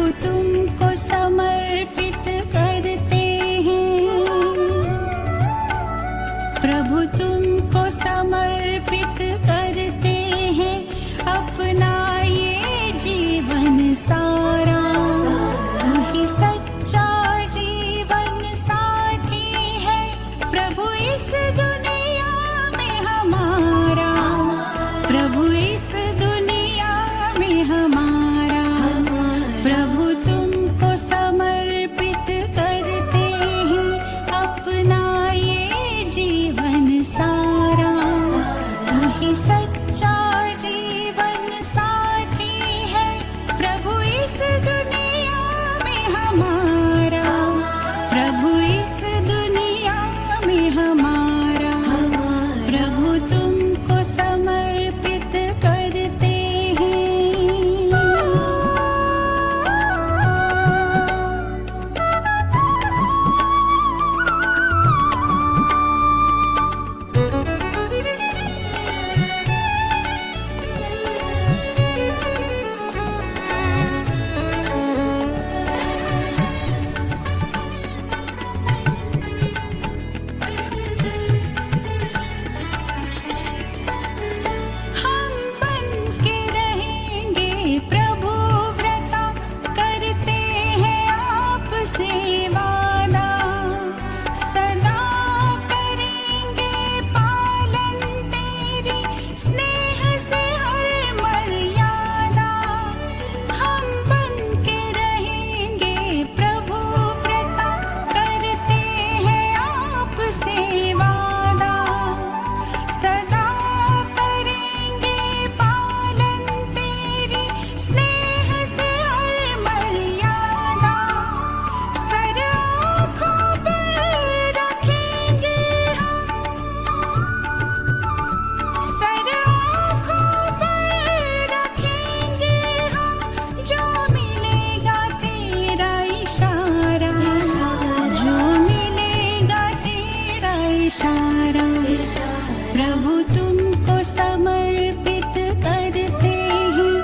प्रभु तुमको समर्पित करते हैं, प्रभु तुमको समर्पित करते हैं अपना ये जीवन सारा। तू ही सच्चा जीवन साथी है प्रभु इस दुनिया में हमारा, प्रभु इस दुनिया में हमारा। प्रभु तुमको समर्पित करते हैं अपना ये जीवन सारा। तू ही सच्चा जीवन साथी है प्रभु इस दुनिया में हमारा, प्रभु इस दुनिया में हमारा। प्रभु तुमको समर्पित करते हैं। हम बन के रहेंगे प्रभु व्रता, करते हैं आपसे वादा। सदा करेंगे पालन तेरी स्नेह से हर मर्यादा। हम बन के रहेंगे प्रभु व्रता, करते हैं आपसे वादा। सदा करेंगे पालन तेरी स्नेह से हर मर्यादा। सर आँखों पर रखेंगे हम, सर आँखों पर रखेंगे हम, जो मिलेगा तेरा इशारा, जो मिलेगा तेरा इशारा। प्रभु तुमको समर्पित करते हैं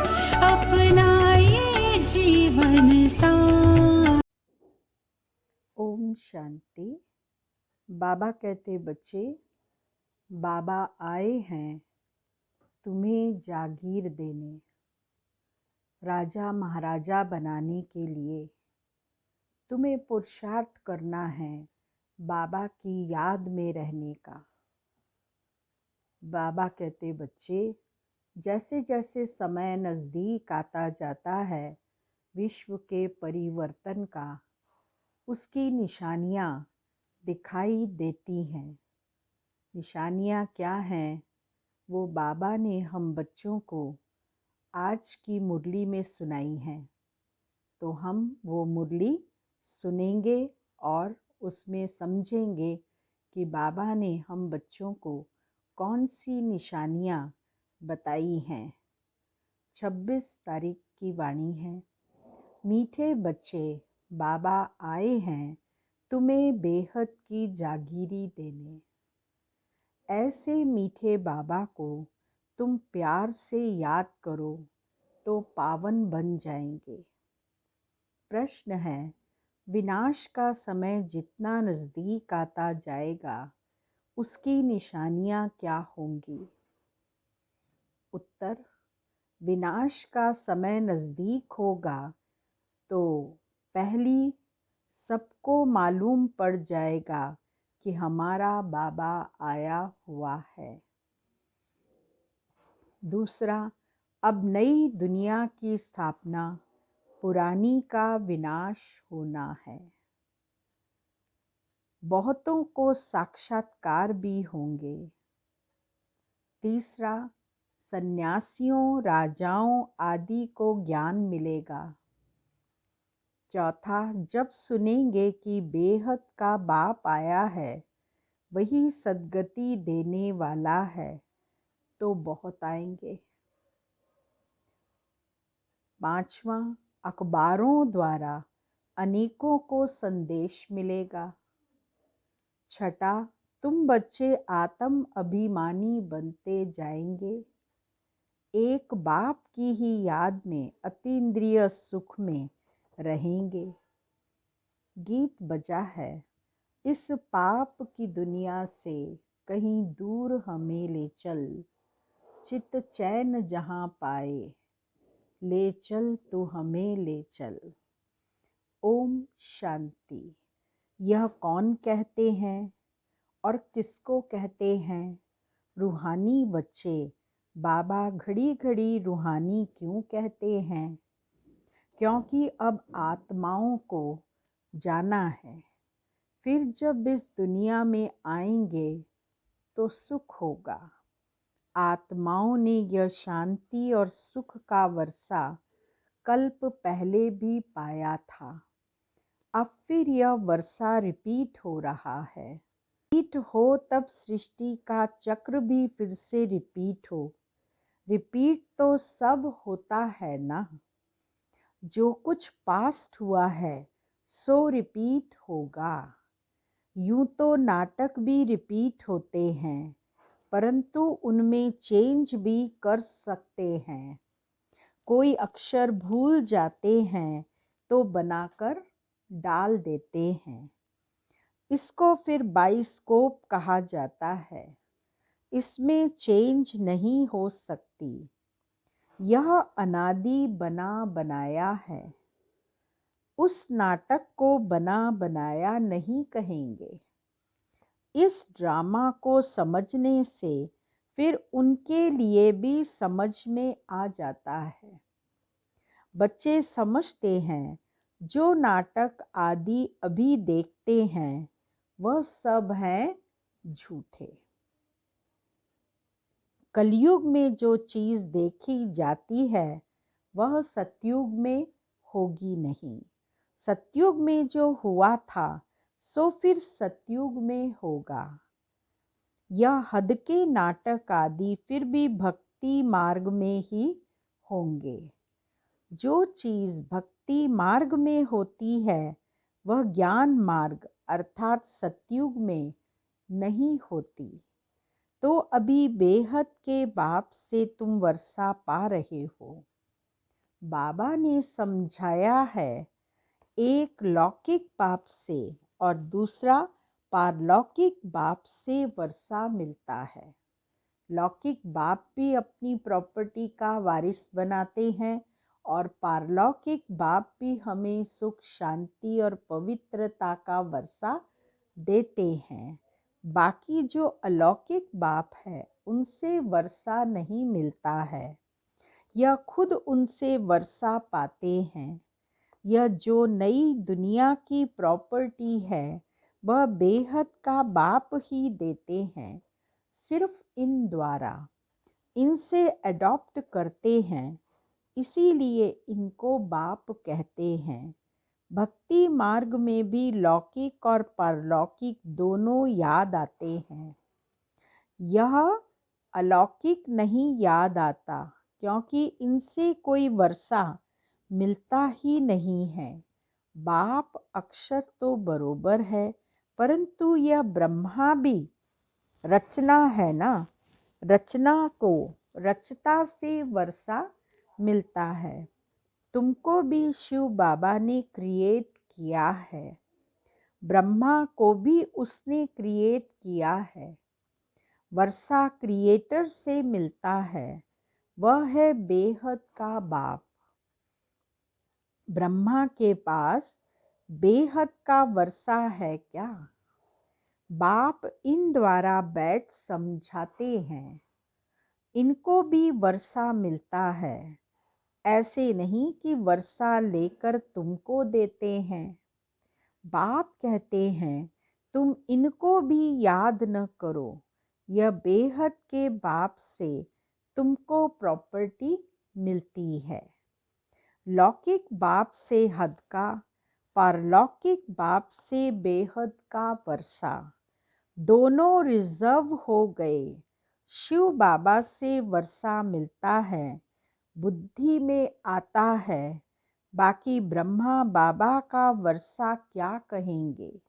अपना ये जीवन सारा। ओम शांति। बाबा कहते बच्चे, बाबा आए हैं तुम्हें जागीर देने, राजा महाराजा बनाने के लिए। तुम्हें पुरुषार्थ करना है बाबा की याद में रहने का। बाबा कहते बच्चे, जैसे जैसे समय नज़दीक आता जाता है विश्व के परिवर्तन का, उसकी निशानियाँ दिखाई देती हैं। निशानियाँ क्या हैं, वो बाबा ने हम बच्चों को आज की मुरली में सुनाई हैं। तो हम वो मुरली सुनेंगे और उसमें समझेंगे कि बाबा ने हम बच्चों को कौन सी निशानियाँ बताई हैं। 26 तारीख की वाणी है। मीठे बच्चे, बाबा आए हैं तुम्हें बेहद की जागीरी देने। ऐसे मीठे बाबा को तुम प्यार से याद करो तो पावन बन जाएंगे। प्रश्न है, विनाश का समय जितना नज़दीक आता जाएगा उसकी निशानियाँ क्या होंगी? उत्तर, विनाश का समय नज़दीक होगा तो पहली सबको मालूम पड़ जाएगा कि हमारा बाबा आया हुआ है। दूसरा, अब नई दुनिया की स्थापना, पुरानी का विनाश होना है। बहुतों को साक्षात्कार भी होंगे। तीसरा, सन्यासियों, राजाओं आदि को ज्ञान मिलेगा। चौथा, जब सुनेंगे कि बेहद का बाप आया है, वही सद्गति देने वाला है, तो बहुत आएंगे। पांचवा, अखबारों द्वारा अनेकों को संदेश मिलेगा। छठा, तुम बच्चे आत्म अभिमानी बनते जाएंगे। एक बाप की ही याद में अतीन्द्रिय सुख में रहेंगे। गीत बजा है, इस पाप की दुनिया से कहीं दूर हमें ले चल, चित चैन जहाँ पाए, ले चल तू हमें ले चल। ओम शांति। यह कौन कहते हैं और किसको कहते हैं? रूहानी बच्चे बाबा घड़ी घड़ी रूहानी क्यों कहते हैं? क्योंकि अब आत्माओं को जाना है, फिर जब इस दुनिया में आएंगे तो सुख होगा। आत्माओं ने यह शांति और सुख का वर्षा कल्प पहले भी पाया था। अब फिर यह वर्षा रिपीट हो रहा है। रिपीट हो तब सृष्टि का चक्र भी फिर से रिपीट हो। रिपीट तो सब होता है ना। जो कुछ पास्ट हुआ है सो रिपीट होगा। यूं तो नाटक भी रिपीट होते हैं, परंतु उनमें चेंज भी कर सकते हैं। कोई अक्षर भूल जाते हैं तो बनाकर डाल देते हैं। इसको फिर बाइस्कोप कहा जाता है। इसमें चेंज नहीं हो सकती। यह अनादि बना बनाया है। उस नाटक को बना बनाया नहीं कहेंगे। इस ड्रामा को समझने से फिर उनके लिए भी समझ में आ जाता है। बच्चे समझते हैं जो नाटक आदि अभी देखते हैं वह सब हैं झूठे। कलयुग में जो चीज़ देखी जाती है वह सतयुग में होगी नहीं। सतयुग में जो हुआ था सो फिर सतयुग में होगा। यह हद के नाटक आदि फिर भी भक्ति मार्ग में ही होंगे। जो चीज़ भक्ति मार्ग में होती है वह ज्ञान मार्ग अर्थात सतयुग में नहीं होती। तो अभी बेहद के बाप से तुम वर्षा पा रहे हो। बाबा ने समझाया है, एक लौकिक बाप से और दूसरा पारलौकिक बाप से वर्षा मिलता है। लौकिक बाप भी अपनी प्रॉपर्टी का वारिस बनाते हैं और पारलौकिक बाप भी हमें सुख शांति और पवित्रता का वर्षा देते हैं। बाकी जो अलौकिक बाप है उनसे वर्षा नहीं मिलता है। यह खुद उनसे वर्षा पाते हैं। यह जो नई दुनिया की प्रॉपर्टी है वह बेहद का बाप ही देते हैं। सिर्फ इन द्वारा इनसे अडॉप्ट करते हैं, इसीलिए इनको बाप कहते हैं। भक्ति मार्ग में भी लौकिक और पारलौकिक दोनों याद आते हैं। यह अलौकिक नहीं याद आता क्योंकि इनसे कोई वर्षा मिलता ही नहीं है। बाप अक्षर तो बरोबर है, परंतु यह ब्रह्मा भी रचना है ना। रचना को रचता से वर्षा मिलता है। तुमको भी शिव बाबा ने क्रिएट किया है। ब्रह्मा को भी उसने क्रिएट किया है। वर्षा क्रिएटर से मिलता है, वह है बेहद का बाप। ब्रह्मा के पास बेहद का वर्षा है क्या? बाप इन द्वारा बैठ समझाते हैं। इनको भी वर्षा मिलता है। ऐसे नहीं कि वर्षा लेकर तुमको देते हैं। बाप कहते हैं तुम इनको भी याद न करो। यह बेहद के बाप से तुमको प्रॉपर्टी मिलती है। लौकिक बाप से हद का, पारलौकिक बाप से बेहद का वर्षा दोनों रिजर्व हो गए। शिव बाबा से वर्षा मिलता है, बुद्धि में आता है। बाकी ब्रह्मा बाबा का वर्षा क्या कहेंगे?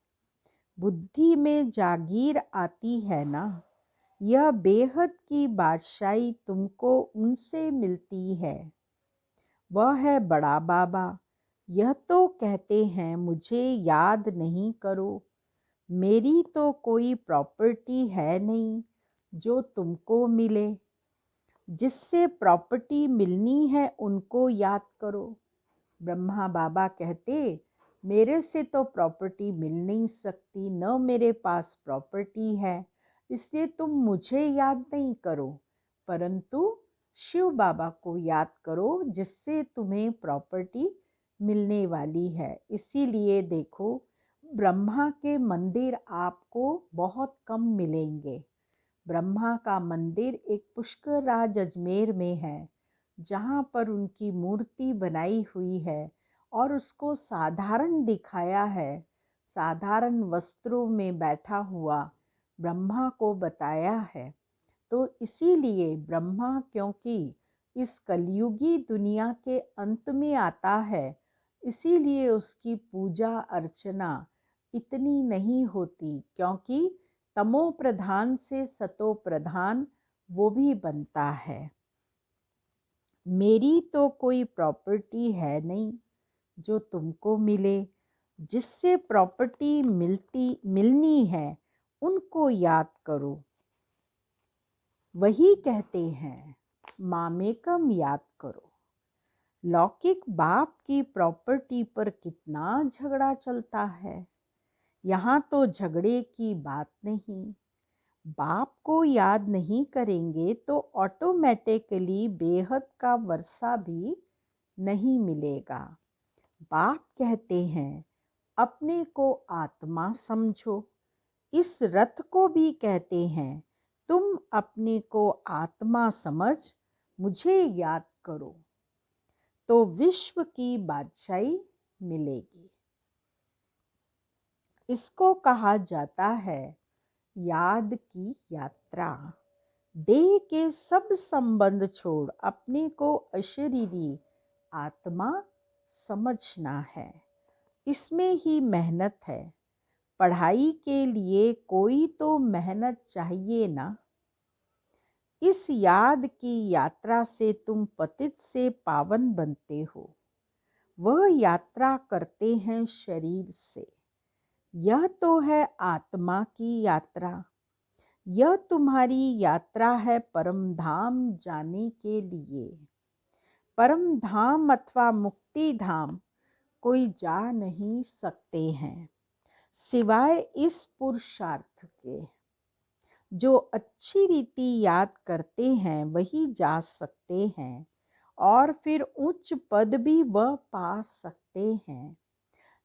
बुद्धि में जागीर आती है ना। यह बेहद की बादशाही तुमको उनसे मिलती है। वह है बड़ा बाबा। यह तो कहते हैं मुझे याद नहीं करो, मेरी तो कोई प्रॉपर्टी है नहीं जो तुमको मिले। जिससे प्रॉपर्टी मिलनी है उनको याद करो। ब्रह्मा बाबा कहते, मेरे से तो प्रॉपर्टी मिल नहीं सकती, न मेरे पास प्रॉपर्टी है, इसलिए तुम मुझे याद नहीं करो, परंतु शिव बाबा को याद करो जिससे तुम्हें प्रॉपर्टी मिलने वाली है। इसीलिए देखो, ब्रह्मा के मंदिर आपको बहुत कम मिलेंगे। ब्रह्मा का मंदिर एक पुष्कर राज अजमेर में है, जहाँ पर उनकी मूर्ति बनाई हुई है और उसको साधारण दिखाया है। साधारण वस्त्रों में बैठा हुआ ब्रह्मा को बताया है। तो इसीलिए ब्रह्मा, क्योंकि इस कलयुगी दुनिया के अंत में आता है, इसीलिए उसकी पूजा अर्चना इतनी नहीं होती, क्योंकि तमो प्रधान से सतो प्रधान वो भी बनता है। मेरी तो कोई प्रॉपर्टी है नहीं जो तुमको मिले। जिससे प्रॉपर्टी मिलनी है उनको याद करो। वही कहते हैं मामेकम याद करो। लौकिक बाप की प्रॉपर्टी पर कितना झगड़ा चलता है। यहाँ तो झगड़े की बात नहीं। बाप को याद नहीं करेंगे तो ऑटोमेटिकली बेहद का वर्षा भी नहीं मिलेगा। बाप कहते हैं अपने को आत्मा समझो। इस रथ को भी कहते हैं तुम अपने को आत्मा समझ मुझे याद करो, तो विश्व की बादशाही मिलेगी। इसको कहा जाता है याद की यात्रा। देह के सब संबंध छोड़ अपने को अशरीरी आत्मा समझना है। इसमें ही मेहनत है। पढ़ाई के लिए कोई तो मेहनत चाहिए ना। इस याद की यात्रा से तुम पतित से पावन बनते हो। वह यात्रा करते हैं शरीर से। यह तो है आत्मा की यात्रा। यह तुम्हारी यात्रा है परम धाम जाने के लिए। परम धाम अथवा मुक्ति धाम कोई जा नहीं सकते हैं सिवाय इस पुरुषार्थ के। जो अच्छी रीति याद करते हैं वही जा सकते हैं और फिर उच्च पद भी वह पा सकते हैं।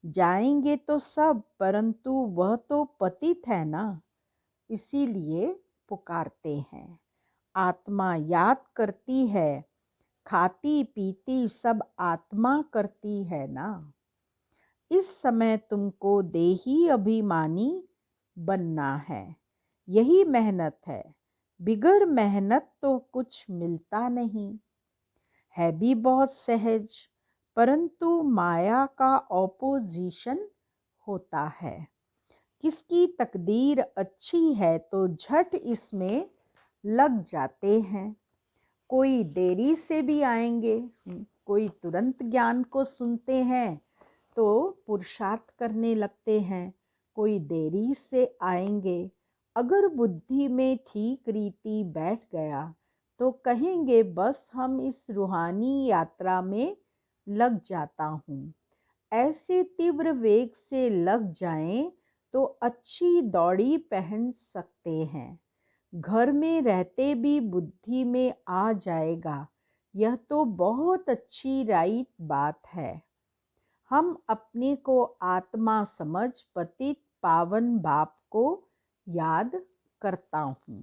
जाएंगे तो सब, परंतु वह तो पतित है ना, इसीलिए पुकारते हैं। आत्मा याद करती है, खाती पीती सब आत्मा करती है ना। इस समय तुमको देही अभिमानी बनना है। यही मेहनत है। बिगर मेहनत तो कुछ मिलता नहीं। है भी बहुत सहज, परंतु माया का ऑपोजिशन होता है। किसकी तकदीर अच्छी है तो झट इसमें लग जाते हैं। कोई देरी से भी आएंगे, कोई तुरंत ज्ञान को सुनते हैं तो पुरुषार्थ करने लगते हैं। कोई देरी से आएंगे, अगर बुद्धि में ठीक रीति बैठ गया तो कहेंगे बस हम इस रूहानी यात्रा में लग जाता हूँ। ऐसे तीव्र वेग से लग जाएं तो अच्छी दौड़ी पहन सकते हैं। घर में रहते भी बुद्धि में आ जाएगा, यह तो बहुत अच्छी राइट बात है। हम अपने को आत्मा समझ पतित पावन बाप को याद करता हूँ।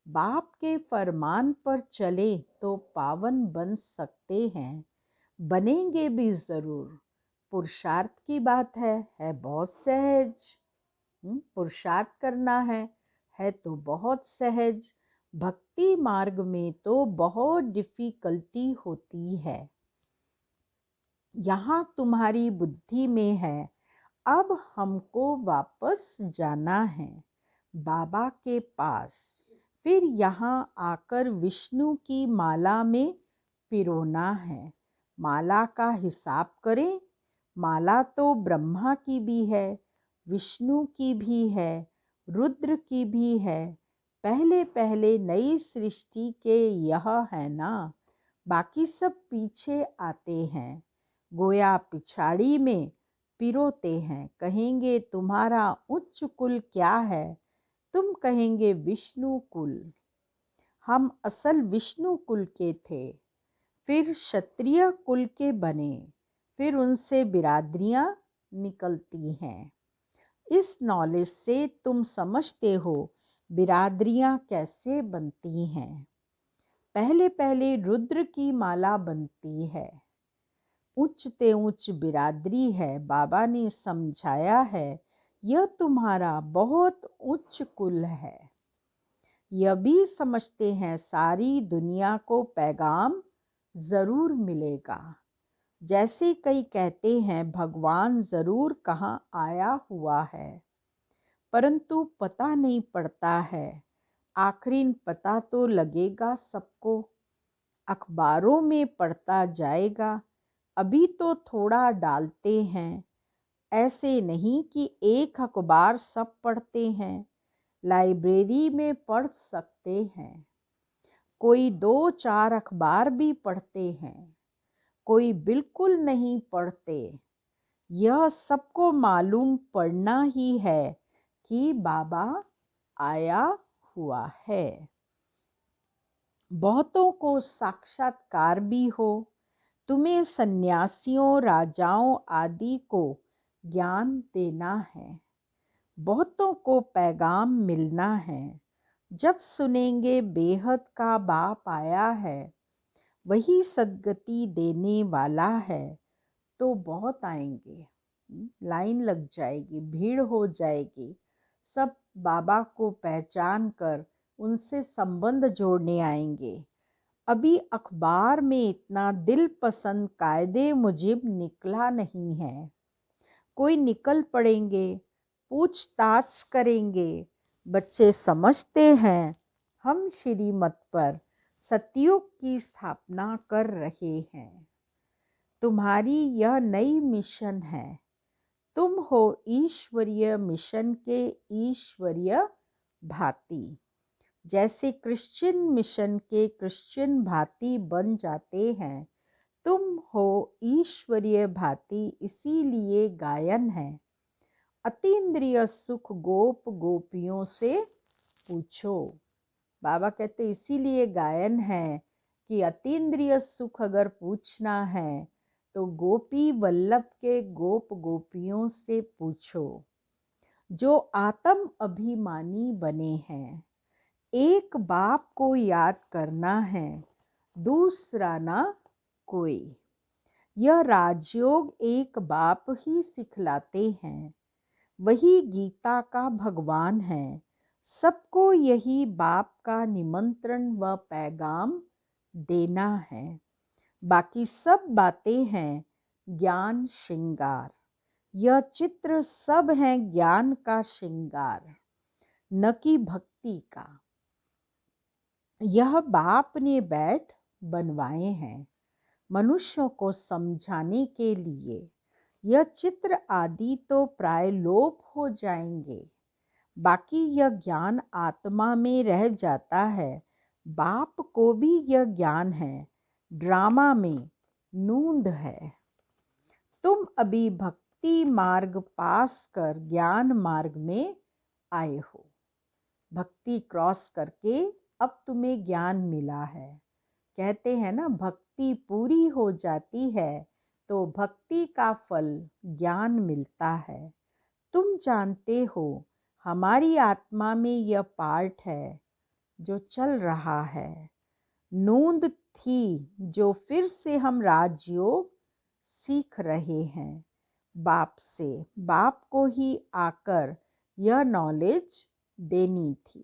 बाप के फरमान पर चले तो पावन बन सकते हैं, बनेंगे भी ज़रूर। पुरुषार्थ की बात है बहुत सहज। पुरुषार्थ करना है तो बहुत सहज। भक्ति मार्ग में तो बहुत डिफ़िकल्टी होती है। यहाँ तुम्हारी बुद्धि में है अब हमको वापस जाना है बाबा के पास, फिर यहाँ आकर विष्णु की माला में पिरोना है। माला का हिसाब करें माला तो ब्रह्मा की भी है, विष्णु की भी है, रुद्र की भी है। पहले पहले नई सृष्टि के यह है ना, बाकी सब पीछे आते हैं। गोया पिछाड़ी में पिरोते हैं। कहेंगे तुम्हारा उच्च कुल क्या है, तुम कहेंगे विष्णु कुल। हम असल विष्णु कुल के थे, फिर क्षत्रिय कुल के बने, फिर उनसे बिरादरियां निकलती हैं। इस नॉलेज से तुम समझते हो बिरादरियां कैसे बनती हैं। पहले पहले रुद्र की माला बनती है। उच्च ते उच्च बिरादरी है। बाबा ने समझाया है यह तुम्हारा बहुत उच्च कुल है। यह भी समझते हैं सारी दुनिया को पैगाम जरूर मिलेगा। जैसे कई कहते हैं भगवान जरूर कहाँ आया हुआ है, परंतु पता नहीं पड़ता है। आखिर पता तो लगेगा सबको, अखबारों में पढ़ता जाएगा। अभी तो थोड़ा डालते हैं, ऐसे नहीं कि एक अखबार सब पढ़ते हैं। लाइब्रेरी में पढ़ सकते हैं। कोई 2-4 अखबार भी पढ़ते हैं, कोई बिल्कुल नहीं पढ़ते। यह सबको मालूम पड़ना ही है कि बाबा आया हुआ है। बहुतों को साक्षात्कार भी हो। तुम्हें सन्यासियों, राजाओं आदि को ज्ञान देना है। बहुतों को पैगाम मिलना है। जब सुनेंगे बेहद का बाप आया है, वही सद्गति देने वाला है, तो बहुत आएंगे। लाइन लग जाएगी, भीड़ हो जाएगी। सब बाबा को पहचान कर उनसे संबंध जोड़ने आएंगे। अभी अखबार में इतना दिल पसंद कायदे मुजिब निकला नहीं है। कोई निकल पड़ेंगे, पूछताछ करेंगे। बच्चे समझते हैं हम श्रीमत पर सतयुग की स्थापना कर रहे हैं। तुम्हारी यह नई मिशन है। तुम हो ईश्वरीय मिशन के ईश्वरीय भांति। जैसे क्रिश्चियन मिशन के क्रिश्चियन भांति बन जाते हैं, तुम हो ईश्वरीय भांति। इसीलिए गायन है, अतीन्द्रिय सुख गोप गोपियों से पूछो। बाबा कहते इसीलिए गायन है कि अतीन्द्रिय सुख अगर पूछना है तो गोपी वल्लभ के गोप गोपियों से पूछो, जो आत्म अभिमानी बने हैं। एक बाप को याद करना है, दूसरा ना कोई। यह राजयोग एक बाप ही सिखलाते हैं। वही गीता का भगवान है। सबको यही बाप का निमंत्रण व पैगाम देना है। बाकी सब बातें हैं ज्ञान श्रृंगार। यह चित्र सब है ज्ञान का श्रृंगार, न कि भक्ति का। यह बाप ने बैठ बनवाए हैं मनुष्यों को समझाने के लिए। यह चित्र आदि तो प्राय लोप हो जाएंगे। बाकी यह ज्ञान आत्मा में रह जाता है। बाप को भी यह ज्ञान है, ड्रामा में नूंद है। तुम अभी भक्ति मार्ग पास कर ज्ञान मार्ग में आए हो। भक्ति क्रॉस करके अब तुम्हें ज्ञान मिला है। कहते हैं ना, भक्ति पूरी हो जाती है तो भक्ति का फल ज्ञान मिलता है। तुम जानते हो हमारी आत्मा में यह पार्ट है जो चल रहा है। नूंद थी जो फिर से हम राजयोग सीख रहे हैं बाप से। बाप को ही आकर यह नॉलेज देनी थी।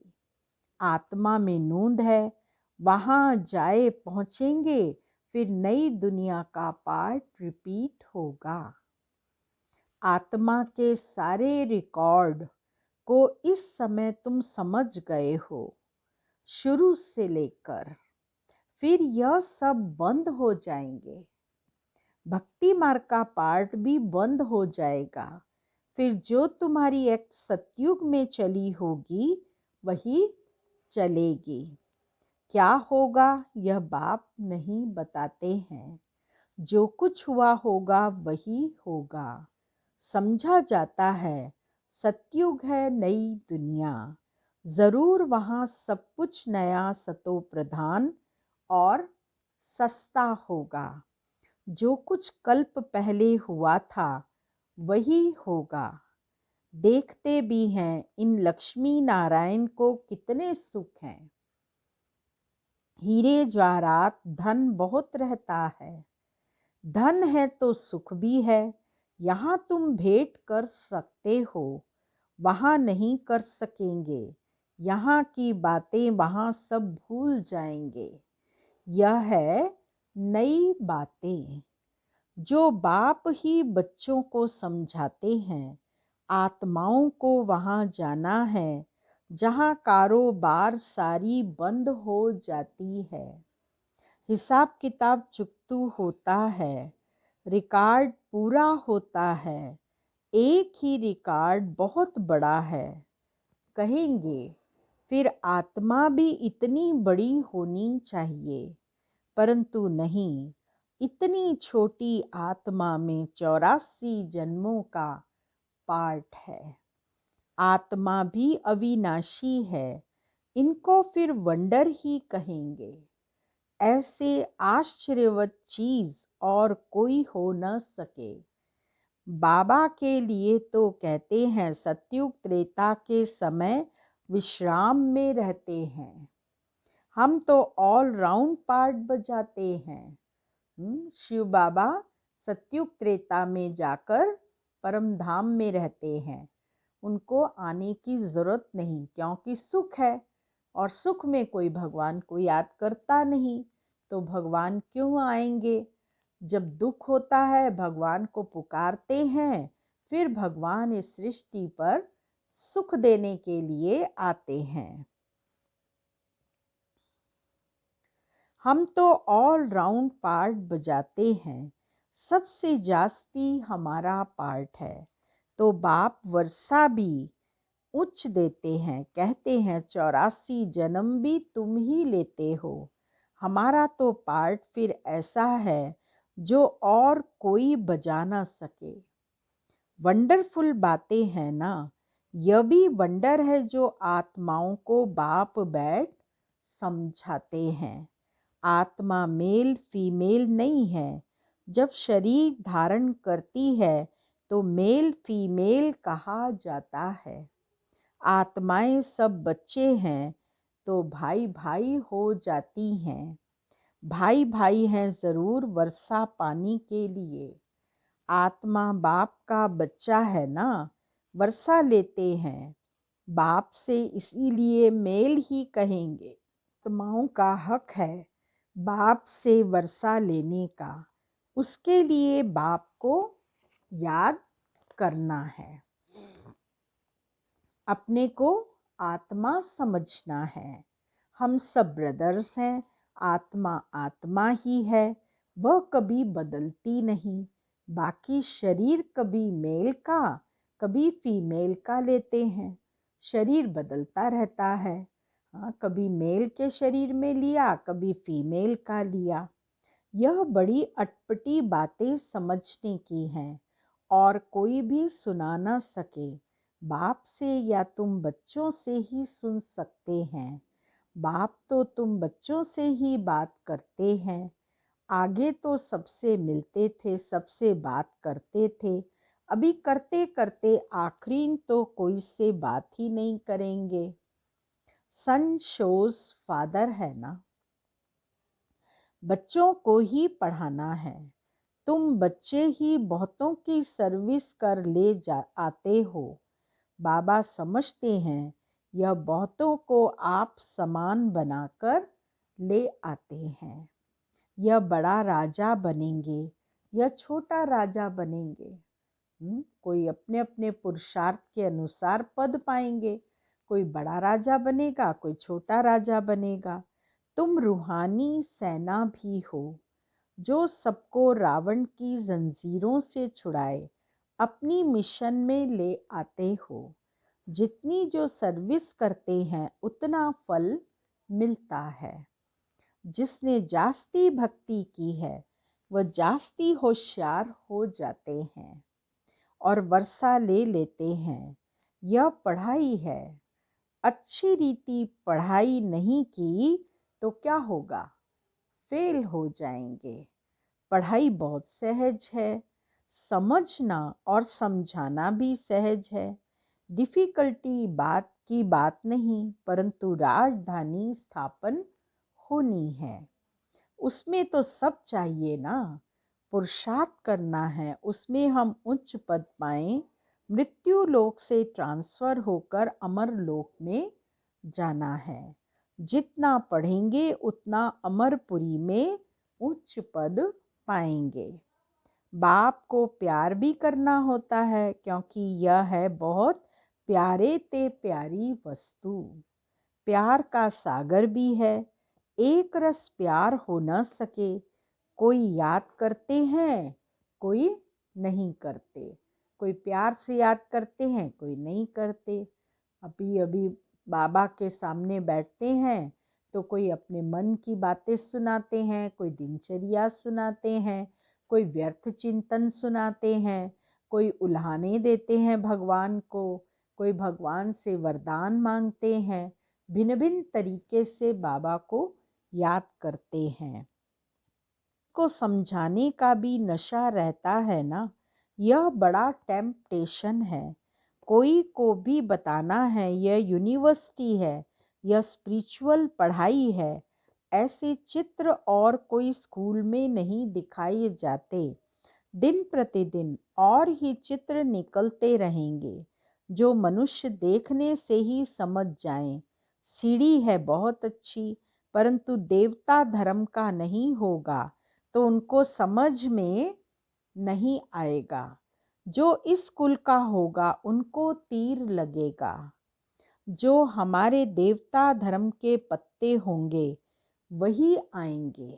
आत्मा में नूंद है, वहाँ जाए पहुँचेंगे, फिर नई दुनिया का पार्ट रिपीट होगा। आत्मा के सारे रिकॉर्ड को इस समय तुम समझ गए हो, शुरू से लेकर। फिर यह सब बंद हो जाएंगे। भक्ति मार्ग का पार्ट भी बंद हो जाएगा। फिर जो तुम्हारी एक्ट सतयुग में चली होगी वही चलेगी। क्या होगा यह बाप नहीं बताते हैं। जो कुछ हुआ होगा वही होगा। समझा जाता है सतयुग है नई दुनिया। जरूर वहाँ सब कुछ नया सतो प्रधान और सस्ता होगा। जो कुछ कल्प पहले हुआ था वही होगा। देखते भी हैं इन लक्ष्मी नारायण को कितने सुख हैं। हीरे जवाहरात धन बहुत रहता है। धन है तो सुख भी है। यहाँ तुम भेंट कर सकते हो, वहाँ नहीं कर सकेंगे। यहाँ की बातें वहाँ सब भूल जाएंगे। यह है नई बातें जो बाप ही बच्चों को समझाते हैं। आत्माओं को वहाँ जाना है जहाँ कारोबार सारी बंद हो जाती है। हिसाब किताब चुकतू होता है, रिकॉर्ड पूरा होता है। एक ही रिकॉर्ड बहुत बड़ा है। कहेंगे फिर आत्मा भी इतनी बड़ी होनी चाहिए, परंतु नहीं। इतनी छोटी आत्मा में 84 जन्मों का पार्ट है। आत्मा भी अविनाशी है। इनको फिर वंडर ही कहेंगे। ऐसे आश्चर्यवत चीज और कोई हो न सके। बाबा के लिए तो कहते हैं सतयुग त्रेता के समय विश्राम में रहते हैं। हम तो ऑल राउंड पार्ट बजाते हैं। शिव बाबा सतयुग त्रेता में जाकर परम धाम में रहते हैं। उनको आने की जरूरत नहीं, क्योंकि सुख है और सुख में कोई भगवान को याद करता नहीं, तो भगवान क्यों आएंगे। जब दुख होता है भगवान को पुकारते हैं, फिर भगवान इस सृष्टि पर सुख देने के लिए आते हैं। हम तो ऑल राउंड पार्ट बजाते हैं। सबसे जास्ती हमारा पार्ट है। तो बाप वर्षा भी उच्च देते हैं। कहते हैं 84 जन्म भी तुम ही लेते हो। हमारा तो पार्ट फिर ऐसा है जो और कोई बजा ना सके। वंडरफुल बातें हैं ना। यह भी वंडर है जो आत्माओं को बाप बैठ समझाते हैं। आत्मा मेल फीमेल नहीं है। जब शरीर धारण करती है तो मेल फीमेल कहा जाता है। आत्माएं सब बच्चे हैं तो भाई भाई हो जाती हैं। भाई भाई हैं जरूर वर्षा पानी के लिए। आत्मा बाप का बच्चा है ना, वर्षा लेते हैं बाप से, इसीलिए मेल ही कहेंगे। आत्माओं का हक है बाप से वर्षा लेने का। उसके लिए बाप को याद करना है। अपने को आत्मा समझना है। हम सब ब्रदर्स हैं। आत्मा आत्मा ही है, वह कभी बदलती नहीं। बाकी शरीर कभी मेल का कभी फीमेल का लेते हैं। शरीर बदलता रहता है। कभी मेल के शरीर में लिया, कभी फीमेल का लिया। यह बड़ी अटपटी बातें समझने की हैं और कोई भी सुना न सके। बाप से या तुम बच्चों से ही सुन सकते हैं। बाप तो तुम बच्चों से ही बात करते हैं। आगे तो सबसे मिलते थे, सबसे बात करते थे। अभी करते करते आखिरी तो कोई से बात ही नहीं करेंगे। सन शोज फादर है ना। बच्चों को ही पढ़ाना है। तुम बच्चे ही बहुतों की सर्विस कर ले आते हो। बाबा समझते हैं यह बहुतों को आप समान बनाकर ले आते हैं। यह बड़ा राजा बनेंगे, यह छोटा राजा बनेंगे। कोई अपने अपने पुरुषार्थ के अनुसार पद पाएंगे। कोई बड़ा राजा बनेगा, कोई छोटा राजा बनेगा। तुम रूहानी सेना भी हो जो सबको रावण की जंजीरों से छुड़ाए अपनी मिशन में ले आते हो। जितनी जो सर्विस करते हैं उतना फल मिलता है। जिसने जास्ती भक्ति की है वह जास्ती होशियार हो जाते हैं और वर्षा ले लेते हैं। यह पढ़ाई है। अच्छी रीति पढ़ाई नहीं की तो क्या होगा? फेल हो जाएंगे। पढ़ाई बहुत सहज है। समझना और समझाना भी सहज है। डिफ़िकल्टी बात की बात नहीं, परंतु राजधानी स्थापन होनी है। उसमें तो सब चाहिए ना। पुरुषार्थ करना है, उसमें हम उच्च पद पाएं, मृत्यु लोक से ट्रांसफर होकर अमर लोक में जाना है। जितना पढ़ेंगे उतना अमरपुरी में उच्च पद पाएंगे। बाप को प्यार भी करना होता है, क्योंकि यह है बहुत प्यारे ते प्यारी वस्तु। प्यार का सागर भी है। एक रस प्यार हो न सके। कोई याद करते हैं, कोई नहीं करते। कोई प्यार से याद करते हैं, कोई नहीं करते। अभी अभी बाबा के सामने बैठते हैं तो कोई अपने मन की बातें सुनाते हैं, कोई दिनचर्या सुनाते हैं, कोई व्यर्थ चिंतन सुनाते हैं, कोई उल्हाने देते हैं भगवान को, कोई भगवान से वरदान मांगते हैं। भिन्न भिन्न तरीके से बाबा को याद करते हैं। को समझाने का भी नशा रहता है ना। यह बड़ा टेम्पटेशन है। कोई को भी बताना है यह यूनिवर्सिटी है, यह स्पिरिचुअल पढ़ाई है। ऐसे चित्र और कोई स्कूल में नहीं दिखाए जाते। दिन प्रतिदिन और ही चित्र निकलते रहेंगे जो मनुष्य देखने से ही समझ जाएं। सीढ़ी है बहुत अच्छी, परंतु देवता धर्म का नहीं होगा तो उनको समझ में नहीं आएगा। जो इस कुल का होगा उनको तीर लगेगा। जो हमारे देवता धर्म के पत्ते होंगे वही आएंगे।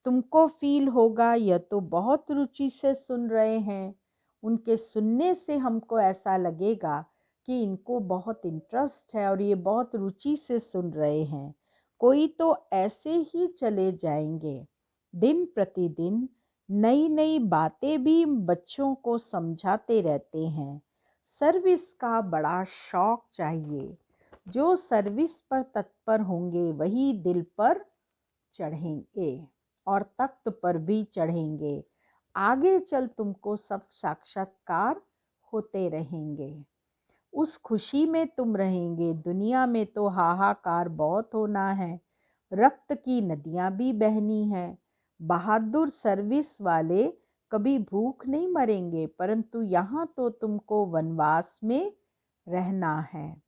तुमको फील होगा यह तो बहुत रुचि से सुन रहे हैं। उनके सुनने से हमको ऐसा लगेगा कि इनको बहुत इंटरेस्ट है और ये बहुत रुचि से सुन रहे हैं। कोई तो ऐसे ही चले जाएंगे। दिन प्रतिदिन नई नई बातें भी बच्चों को समझाते रहते हैं। सर्विस का बड़ा शौक चाहिए। जो सर्विस पर तत्पर होंगे वही दिल पर चढ़ेंगे और तख्त पर भी चढ़ेंगे। आगे चल तुमको सब साक्षात्कार होते रहेंगे। उस खुशी में तुम रहेंगे। दुनिया में तो हाहाकार बहुत होना है। रक्त की नदियां भी बहनी हैं। बहादुर सर्विस वाले कभी भूख नहीं मरेंगे, परंतु यहाँ तो तुमको वनवास में रहना है।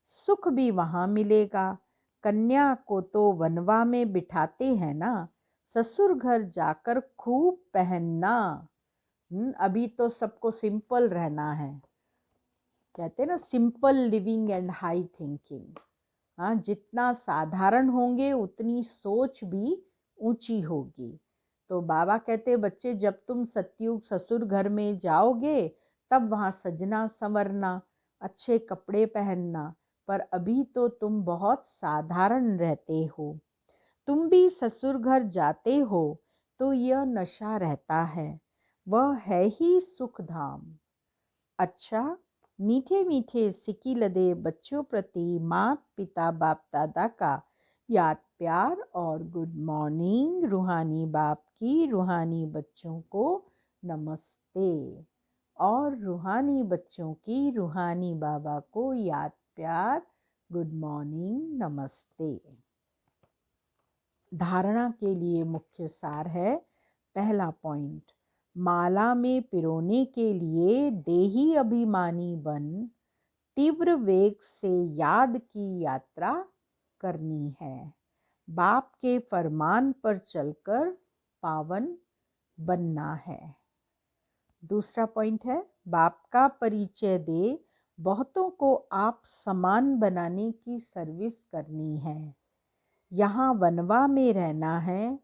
सुख भी वहाँ मिलेगा। कन्या को तो वनवा में बिठाते हैं ना। ससुर घर जाकर खूब पहनना। अभी तो सबको सिंपल रहना है। कहते हैं ना, simple living and high thinking. हाँ, जितना साधारण होंगे उतनी सोच भी ऊंची होगी। तो बाबा कहते बच्चे, जब तुम सतयुग ससुर घर में जाओगे तब वहाँ सजना संवरना, अच्छे कपड़े पहनना। पर अभी तो तुम बहुत साधारण रहते हो। तुम भी ससुर घर जाते हो तो यह नशा रहता है। वह है ही सुख धाम। अच्छा, मीठे मीठे सिकी लदे बच्चों प्रति माता पिता बाप दादा का याद प्यार और गुड मॉर्निंग। रूहानी बाप की रूहानी बच्चों को नमस्ते और रूहानी बच्चों की रूहानी बाबा को याद प्यार गुड मॉर्निंग नमस्ते। धारणा के लिए मुख्य सार है। पहला पॉइंट, माला में पिरोने के लिए देही अभिमानी बन तीव्र वेग से याद की यात्रा करनी है। बाप के फरमान पर चलकर पावन बनना है। दूसरा पॉइंट है, बाप का परिचय दे बहुतों को आप समान बनाने की सर्विस करनी है। यहाँ वनवा में रहना है।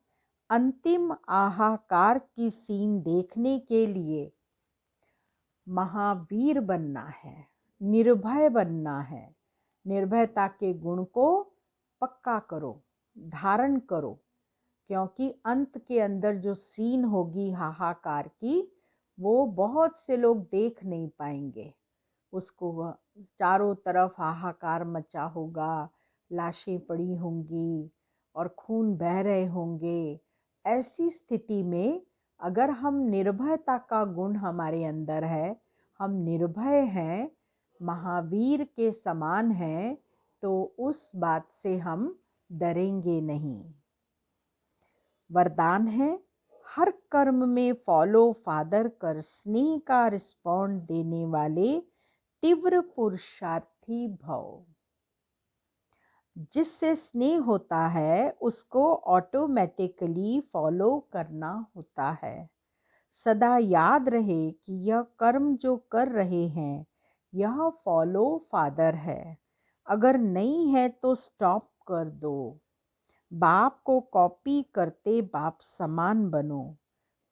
अंतिम हाहाकार की सीन देखने के लिए महावीर बनना है, निर्भय बनना है। निर्भयता के गुण को पक्का करो, धारण करो, क्योंकि अंत के अंदर जो सीन होगी हाहाकार की, वो बहुत से लोग देख नहीं पाएंगे उसको। चारों तरफ हाहाकार मचा होगा, लाशें पड़ी होंगी और खून बह रहे होंगे। ऐसी स्थिति में अगर हम निर्भयता का गुण हमारे अंदर है, हम निर्भय हैं, महावीर के समान हैं, तो उस बात से हम डरेंगे नहीं। वरदान है, हर कर्म में फॉलो फादर कर स्नेह का रिस्पॉन्ड देने वाले तीव्र पुरुषार्थी भव। जिससे स्नेह होता है उसको ऑटोमेटिकली फॉलो करना होता है। सदा याद रहे कि यह कर्म जो कर रहे हैं यह फॉलो फादर है। अगर नहीं है तो स्टॉप कर दो। बाप को कॉपी करते बाप समान बनो।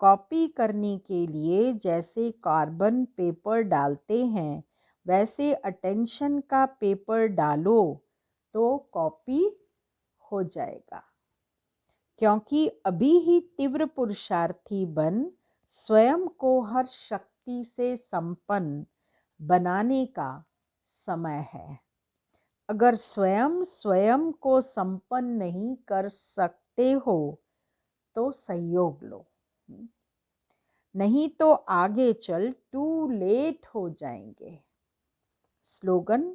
कॉपी करने के लिए जैसे कार्बन पेपर डालते हैं वैसे अटेंशन का पेपर डालो तो कॉपी हो जाएगा। क्योंकि अभी ही तीव्र पुरुषार्थी बन स्वयं को हर शक्ति से संपन्न बनाने का समय है। अगर स्वयं को संपन्न नहीं कर सकते हो तो सहयोग लो, नहीं तो आगे चल टू लेट हो जाएंगे। स्लोगन,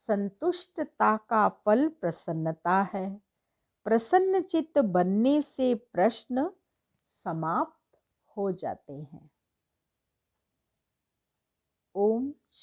संतुष्टता का फल प्रसन्नता है। प्रसन्न चित्त बनने से प्रश्न समाप्त हो जाते हैं। ओम